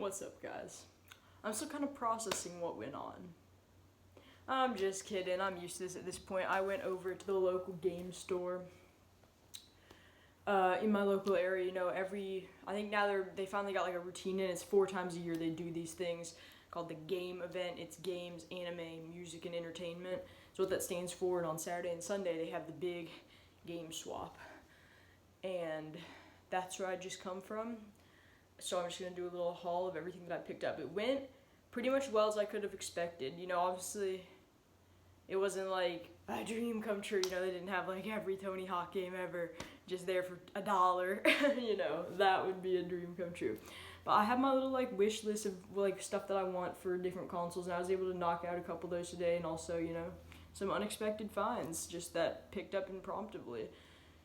What's up, guys? I'm still kind of processing what went on. I'm just kidding. I'm used to this at this point. I went over to the local game store in my local area. You know, I think now they finally got like a routine in. It's 4 times a year they do these things called the game event. It's games, anime, music, and entertainment. That's what that stands for. And on Saturday and Sunday they have the big game swap, and that's where I just come from. So I'm just going to do a little haul of everything that I picked up. It went pretty much well as I could have expected. You know, obviously, it wasn't like a dream come true. You know, they didn't have like every Tony Hawk game ever just there for $1. You know, that would be a dream come true. But I have my little like wish list of like stuff that I want for different consoles, and I was able to knock out a couple of those today, and also, you know, some unexpected finds just that picked up impromptubly.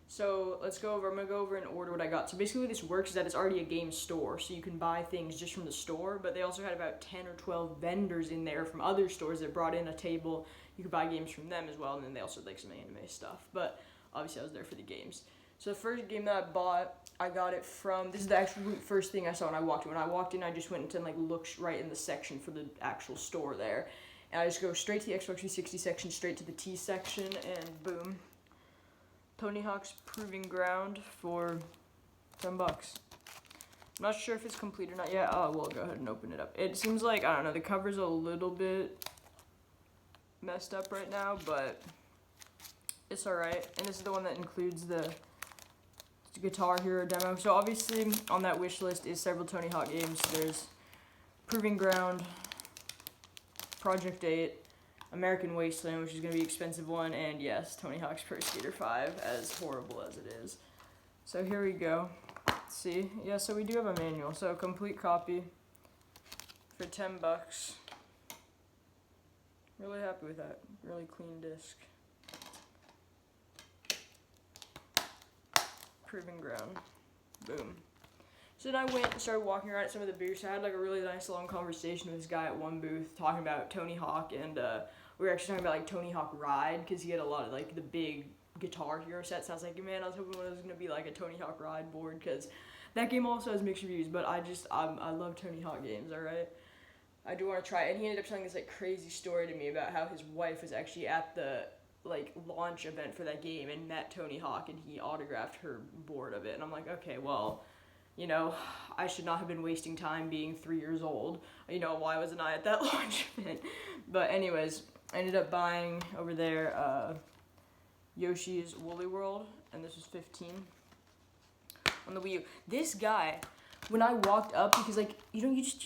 So I'm gonna go over and order what I got. So basically this works is that it's already a game store, so you can buy things just from the store, but they also had about 10 or 12 vendors in there from other stores that brought in a table. You could buy games from them as well, and then they also had like some anime stuff, but obviously I was there for the games. So the first game that I bought, I got it from, this is the actual first thing I saw when I walked in. When I walked in, I just went and like looked right in the section for the actual store there. And I just go straight to the Xbox 360 section, straight to the T section, and boom. Tony Hawk's Proving Ground for $10. I'm not sure if it's complete or not yet. Oh, we'll go ahead and open it up. It seems like, I don't know, the cover's a little bit messed up right now, but it's alright. And this is the one that includes the Guitar Hero demo. So obviously on that wish list is several Tony Hawk games. There's Proving Ground, Project 8, American Wasteland, which is going to be an expensive one, and yes, Tony Hawk's Pro Skater 5, as horrible as it is. So here we go. Let's see. Yeah, so we do have a manual. So a complete copy for $10. Really happy with that. Really clean disc. Proving Ground. Boom. So then I went and started walking around at some of the booths. I had like a really nice long conversation with this guy at one booth talking about Tony Hawk, and we were actually talking about like Tony Hawk Ride, because he had a lot of like the big Guitar Hero sets. And I was like, man, I was hoping it was gonna be like a Tony Hawk Ride board, because that game also has mixed reviews. But I love Tony Hawk games. All right, I do want to try it. And he ended up telling this like crazy story to me about how his wife was actually at the like launch event for that game and met Tony Hawk, and he autographed her board of it. And I'm like, okay, well, you know, I should not have been wasting time being 3 years old. You know, why wasn't I at that launch event? But anyways, I ended up buying over there Yoshi's Woolly World, and this was $15 on the Wii U. This guy, when I walked up, because like you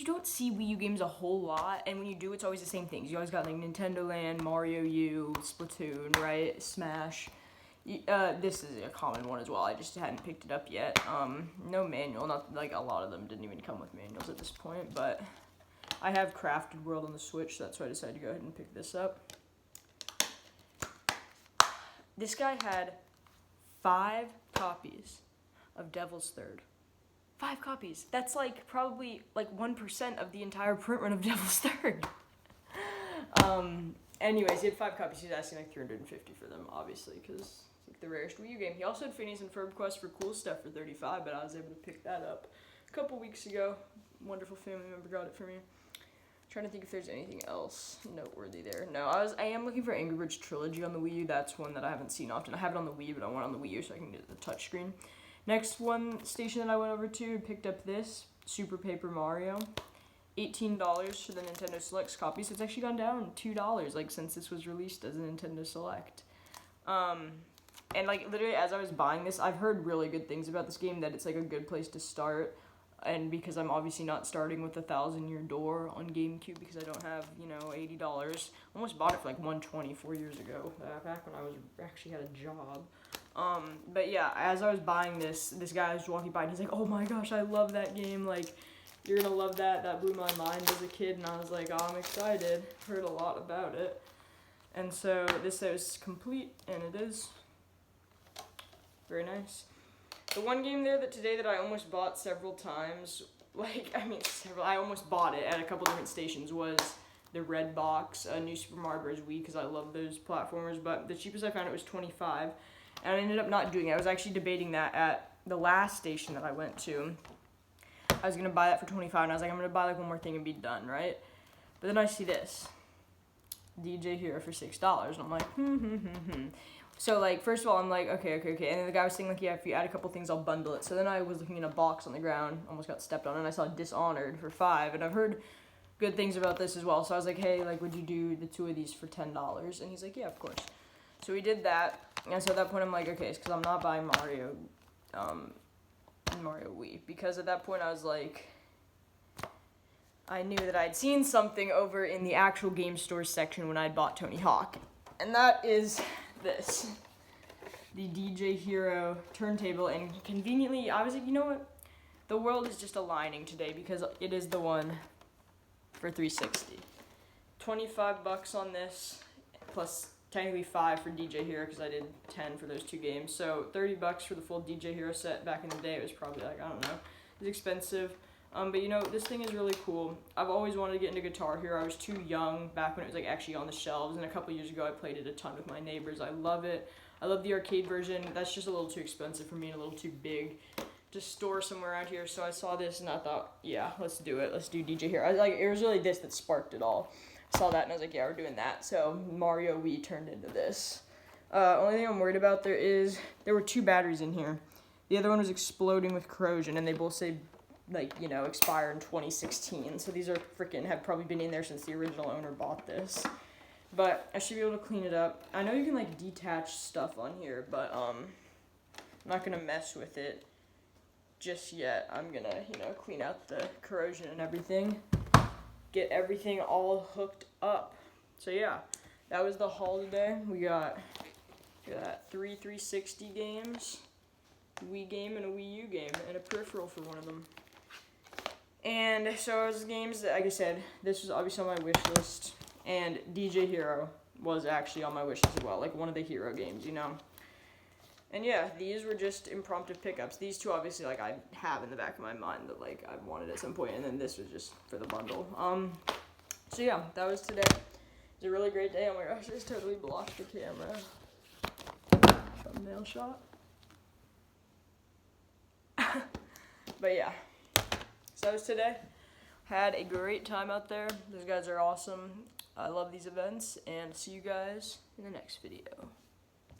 don't see Wii U games a whole lot, and when you do, it's always the same things. You always got like Nintendo Land, Mario U, Splatoon, right? Smash. This is a common one as well. I just hadn't picked it up yet. No manual. Not like a lot of them didn't even come with manuals at this point, but I have Crafted World on the Switch, so that's why I decided to go ahead and pick this up. This guy had 5 copies of Devil's Third. 5 copies. That's like probably like 1% of the entire print run of Devil's Third. Anyways, he had 5 copies. He's asking like $350 for them, obviously, because it's like the rarest Wii U game. He also had Phineas and Ferb Quest for Cool Stuff for $35, but I was able to pick that up a couple weeks ago. Wonderful family member got it for me. Trying to think if there's anything else noteworthy there. No, I am looking for Angry Birds Trilogy on the Wii U. That's one that I haven't seen often. I have it on the Wii, but I want it on the Wii U so I can get the touchscreen. Next one station that I went over to and picked up this Super Paper Mario. $18 for the Nintendo Selects copy, so it's actually gone down $2 like since this was released as a Nintendo Select. And like literally as I was buying this, I've heard really good things about this game, that it's like a good place to start. And because I'm obviously not starting with 1,000 Year Door on GameCube because I don't have, you know, $80. I almost bought it for like $120 4 years ago, back when I actually had a job. But yeah, as I was buying this guy was walking by and he's like, oh my gosh, I love that game, like, you're gonna love that. That blew my mind as a kid, and I was like, oh, I'm excited. Heard a lot about it. And so this is complete, and it is very nice. The one game there today that I almost bought several times, I almost bought it at a couple different stations, was the red box, New Super Mario Bros. Wii, because I love those platformers, but the cheapest I found it was $25, and I ended up not doing it. I was actually debating that at the last station that I went to. I was gonna buy that for 25, and I was like, I'm gonna buy like one more thing and be done, right? But then I see this DJ Hero for $6, and I'm like, So like, first of all, I'm like, okay, and then the guy was saying like, yeah, if you add a couple things, I'll bundle it. So then I was looking in a box on the ground, almost got stepped on, and I saw Dishonored for $5, and I've heard good things about this as well. So I was like, hey, like, would you do the 2 of these for $10? And he's like, yeah, of course. So we did that, and so at that point, I'm like, okay, it's because I'm not buying Mario Wii, because at that point I was like, I knew that I'd seen something over in the actual game store section when I'd bought Tony Hawk, and that is this, the DJ Hero turntable. And conveniently, I was like, you know what, the world is just aligning today, because it is the one for $360. $25 on this, plus technically $5 for DJ Hero, because I did $10 for those 2 games. So $30 for the full DJ Hero set. Back in the day, it was probably like, I don't know, it was expensive. But you know, this thing is really cool. I've always wanted to get into Guitar Hero. I was too young back when it was like actually on the shelves, and a couple years ago I played it a ton with my neighbors. I love it. I love the arcade version. That's just a little too expensive for me and a little too big to store somewhere out here. So I saw this and I thought, yeah, let's do it. Let's do DJ Hero. I was like, it was really this that sparked it all. I saw that and I was like, yeah, we're doing that. So Mario Wii turned into this. Only thing I'm worried about there were 2 batteries in here. The other one was exploding with corrosion, and they both say, like, you know, expire in 2016. So these are have probably been in there since the original owner bought this. But I should be able to clean it up. I know you can like detach stuff on here, but I'm not gonna mess with it just yet. I'm gonna, you know, clean out the corrosion and everything, get everything all hooked up. So yeah, that was the haul today. We got 3 360 games, Wii game and a Wii U game, and a peripheral for one of them. And so as games, like I said, this was obviously on my wish list, and DJ Hero was actually on my wish list as well, like one of the Hero games, you know. And yeah, these were just impromptu pickups. These 2 obviously like I have in the back of my mind that like I wanted at some point, and then this was just for the bundle. So yeah, that was today. It was a really great day. Oh my gosh, I just totally blocked the camera. Thumbnail shot. But yeah, so that was today. Had a great time out there. Those guys are awesome. I love these events, and see you guys in the next video.